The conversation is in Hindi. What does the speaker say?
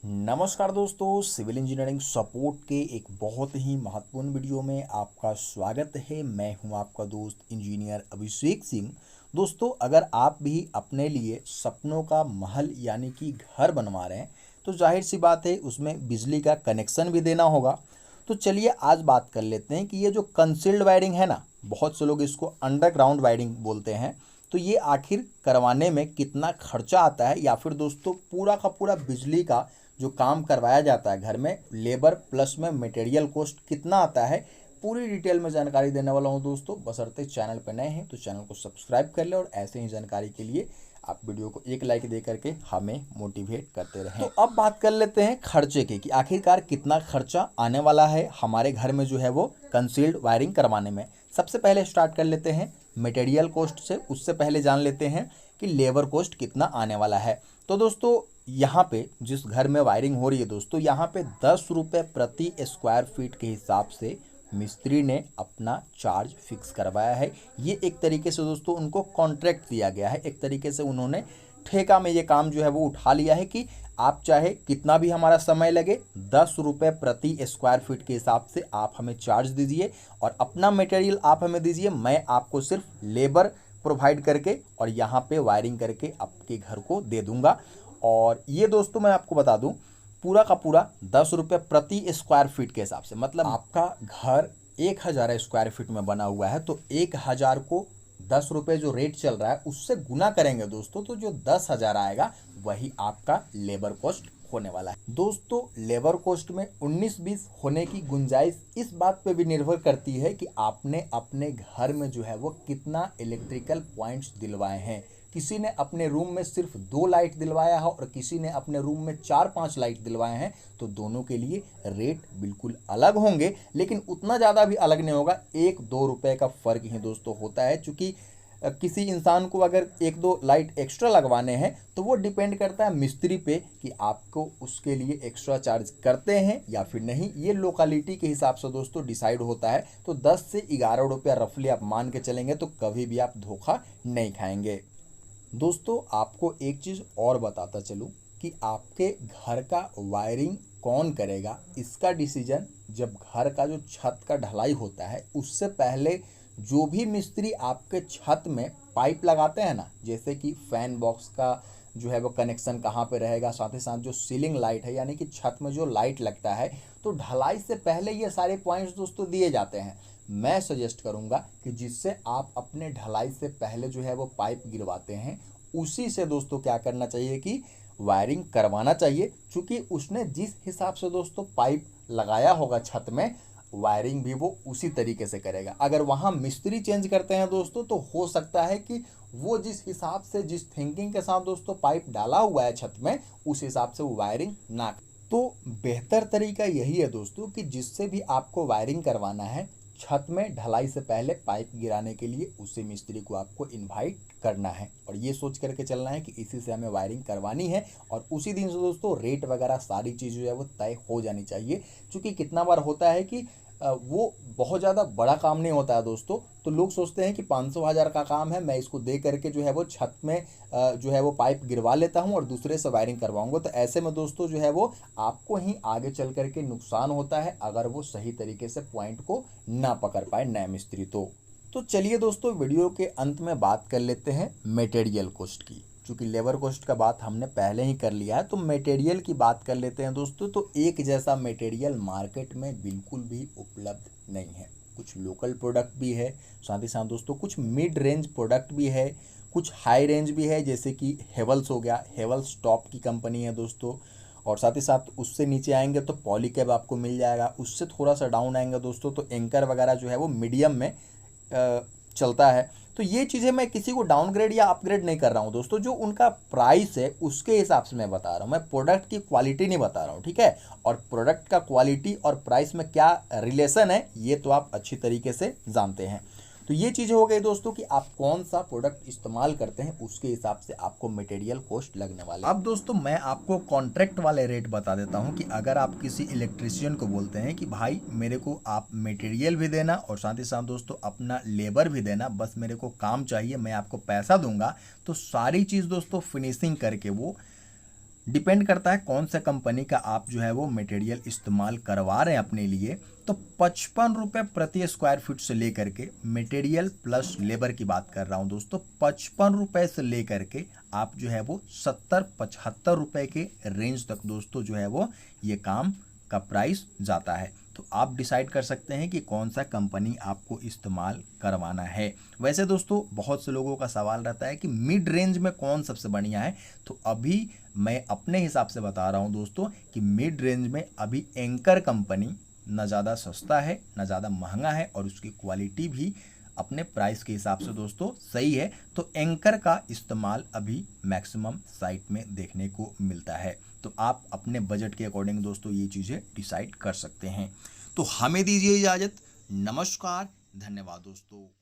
नमस्कार दोस्तों, सिविल इंजीनियरिंग सपोर्ट के एक बहुत ही महत्वपूर्ण वीडियो में आपका स्वागत है। मैं हूं आपका दोस्त इंजीनियर अभिषेक सिंह। दोस्तों, अगर आप भी अपने लिए सपनों का महल यानी कि घर बनवा रहे हैं तो जाहिर सी बात है उसमें बिजली का कनेक्शन भी देना होगा। तो चलिए आज बात कर लेते हैं कि ये जो कंसील्ड वायरिंग है ना, बहुत से लोग इसको अंडरग्राउंड वायरिंग बोलते हैं, तो ये आखिर करवाने में कितना खर्चा आता है या फिर दोस्तों पूरा का पूरा बिजली का जो काम करवाया जाता है घर में, लेबर प्लस में मटेरियल कॉस्ट कितना आता है, पूरी डिटेल में जानकारी देने वाला हूं दोस्तों। बशर्ते चैनल पर नए हैं तो चैनल को सब्सक्राइब कर ले और ऐसे ही जानकारी के लिए आप वीडियो को एक लाइक दे करके हमें मोटिवेट करते रहें। तो अब बात कर लेते हैं खर्चे की कि आखिरकार कितना खर्चा आने वाला है हमारे घर में जो है वो कंसील्ड वायरिंग करवाने में। सबसे पहले स्टार्ट कर लेते हैं मटेरियल कॉस्ट से। उससे पहले जान लेते हैं कि लेबर कॉस्ट कितना आने वाला है। तो दोस्तों यहाँ पे जिस घर में वायरिंग हो रही है दोस्तों, यहाँ पे 10 रुपये प्रति स्क्वायर फीट के हिसाब से मिस्त्री ने अपना चार्ज फिक्स करवाया है। ये एक तरीके से दोस्तों उनको कॉन्ट्रैक्ट दिया गया है, एक तरीके से उन्होंने ठेका में ये काम जो है वो उठा लिया है कि आप चाहे कितना भी हमारा समय लगे 10 रुपये प्रति स्क्वायर फीट के हिसाब से आप हमें चार्ज दीजिए और अपना मटेरियल आप हमें दीजिए, मैं आपको सिर्फ लेबर प्रोवाइड करके और यहाँ पे वायरिंग करके आपके घर को दे दूंगा। और ये दोस्तों मैं आपको बता दूं, पूरा का पूरा 10 रुपये प्रति स्क्वायर फीट के हिसाब से, मतलब आपका घर 1000 स्क्वायर फीट में बना हुआ है तो 1000 को 10 रुपये जो रेट चल रहा है उससे गुना करेंगे दोस्तों, तो जो 10,000 आएगा वही आपका लेबर कॉस्ट होने वाला है। दोस्तों लेबर कॉस्ट में 19-20 होने की गुंजाइश इस बात पे भी निर्भर करती है कि आपने अपने घर में जो है वो कितना इलेक्ट्रिकल पॉइंट्स दिलवाए हैं। किसी ने अपने रूम में सिर्फ 2 लाइट दिलवाया है और किसी ने अपने रूम में 4-5 लाइट दिलवाए हैं, तो दोनों के लिए रेट बिल्कुल अलग होंगे, लेकिन उतना ज़्यादा भी अलग नहीं होगा, 1-2 रुपये का फ़र्क ही दोस्तों होता है। चूँकि किसी इंसान को अगर 1-2 लाइट एक्स्ट्रा लगवाने हैं तो वो डिपेंड करता है मिस्त्री पे कि आपको उसके लिए एक्स्ट्रा चार्ज करते हैं या फिर नहीं। ये लोकेलिटी के हिसाब से दोस्तों डिसाइड होता है। तो 10 से 11 रुपया रफली आप मान के चलेंगे तो कभी भी आप धोखा नहीं खाएंगे। दोस्तों आपको एक चीज़ और बताता चलूँ कि आपके घर का वायरिंग कौन करेगा, इसका डिसीजन जब घर का जो छत का ढलाई होता है उससे पहले जो भी मिस्त्री आपके छत में पाइप लगाते हैं ना, जैसे कि फैन बॉक्स का जो है वो कनेक्शन कहाँ पे रहेगा, साथ ही साथ जो सीलिंग लाइट है यानी कि छत में जो लाइट लगता है, तो ढलाई से पहले ये सारे पॉइंट्स दोस्तों दिए जाते हैं। मैं सजेस्ट करूंगा कि जिससे आप अपने ढलाई से पहले जो है वो पाइप गिरवाते हैं उसी से दोस्तों क्या करना चाहिए कि वायरिंग करवाना चाहिए। क्योंकि उसने जिस हिसाब से दोस्तों पाइप लगाया होगा छत में, वायरिंग भी वो उसी तरीके से करेगा। अगर वहाँ मिस्त्री चेंज करते हैं दोस्तों तो हो सकता है कि वो जिस हिसाब से, जिस थिंकिंग के साथ दोस्तों पाइप डाला हुआ है छत में, उस हिसाब से वो वायरिंग ना। तो बेहतर तरीका यही है दोस्तों कि जिससे भी आपको वायरिंग करवाना है छत में ढलाई से पहले पाइप गिराने के लिए उसी मिस्त्री को आपको इनवाइट करना है और ये सोच करके चलना है कि इसी से हमें वायरिंग करवानी है। और उसी दिन से दोस्तों रेट वगैरह सारी चीज़ जो है वो तय हो जानी चाहिए। क्योंकि कितना बार होता है कि वो बहुत ज़्यादा बड़ा काम नहीं होता है दोस्तों, तो लोग सोचते हैं कि 500-1000 का काम है, मैं इसको दे करके जो है वो छत में जो है वो पाइप गिरवा लेता हूं और दूसरे से वायरिंग करवाऊंगा। तो ऐसे में दोस्तों जो है वो आपको ही आगे चल करके नुकसान होता है अगर वो सही तरीके से पॉइंट को ना पकड़ पाए नया मिस्त्री। तो चलिए दोस्तों वीडियो के अंत में बात कर लेते हैं मटेरियल कॉस्ट की। चूँकि लेबर कॉस्ट का बात हमने पहले ही कर लिया है तो मटेरियल की बात कर लेते हैं दोस्तों। तो एक जैसा मटेरियल मार्केट में बिल्कुल भी उपलब्ध नहीं है। कुछ लोकल प्रोडक्ट भी है, साथ ही साथ दोस्तों कुछ मिड रेंज प्रोडक्ट भी है, कुछ हाई रेंज भी है, जैसे कि हेवल्स हो गया, हेवल्स टॉप की कंपनी है दोस्तों। और साथ ही साथ उससे नीचे आएंगे तो पॉलीकैब आपको मिल जाएगा। उससे थोड़ा सा डाउन आएंगे दोस्तों तो एंकर वगैरह जो है वो मीडियम में चलता है। तो ये चीज़ें मैं किसी को डाउनग्रेड या अपग्रेड नहीं कर रहा हूँ दोस्तों, जो उनका प्राइस है उसके हिसाब से मैं बता रहा हूँ, मैं प्रोडक्ट की क्वालिटी नहीं बता रहा हूँ, ठीक है। और प्रोडक्ट का क्वालिटी और प्राइस में क्या रिलेशन है ये तो आप अच्छी तरीके से जानते हैं। तो ये चीज़ें हो गई दोस्तों कि आप कौन सा प्रोडक्ट इस्तेमाल करते हैं उसके हिसाब से आपको मटेरियल कॉस्ट लगने वाले। अब दोस्तों मैं आपको कॉन्ट्रैक्ट वाले रेट बता देता हूं कि अगर आप किसी इलेक्ट्रिशियन को बोलते हैं कि भाई मेरे को आप मटेरियल भी देना और साथ ही साथ दोस्तों अपना लेबर भी देना, बस मेरे को काम चाहिए, मैं आपको पैसा दूंगा, तो सारी चीज़ दोस्तों फिनिशिंग करके वो डिपेंड करता है कौन सा कंपनी का आप जो है वो मटेरियल इस्तेमाल करवा रहे हैं अपने लिए। तो 55 रुपये प्रति स्क्वायर फीट से लेकर के, मटेरियल प्लस लेबर की बात कर रहा हूं दोस्तों, 55 रुपये से लेकर के आप जो है वो 70-75 रुपये के रेंज तक दोस्तों जो है वो ये काम का प्राइस जाता है। तो आप डिसाइड कर सकते हैं कि कौन सा कंपनी आपको इस्तेमाल करवाना है। वैसे दोस्तों बहुत से लोगों का सवाल रहता है कि मिड रेंज में कौन सबसे बढ़िया है। तो अभी मैं अपने हिसाब से बता रहा हूं दोस्तों कि मिड रेंज में अभी एंकर कंपनी ना ज़्यादा सस्ता है ना ज़्यादा महंगा है, और उसकी क्वालिटी भी अपने प्राइस के हिसाब से दोस्तों सही है। तो एंकर का इस्तेमाल अभी मैक्सिमम साइट में देखने को मिलता है। तो आप अपने बजट के अकॉर्डिंग दोस्तों ये चीज़ें डिसाइड कर सकते हैं। तो हमें दीजिए इजाज़त। नमस्कार, धन्यवाद दोस्तों।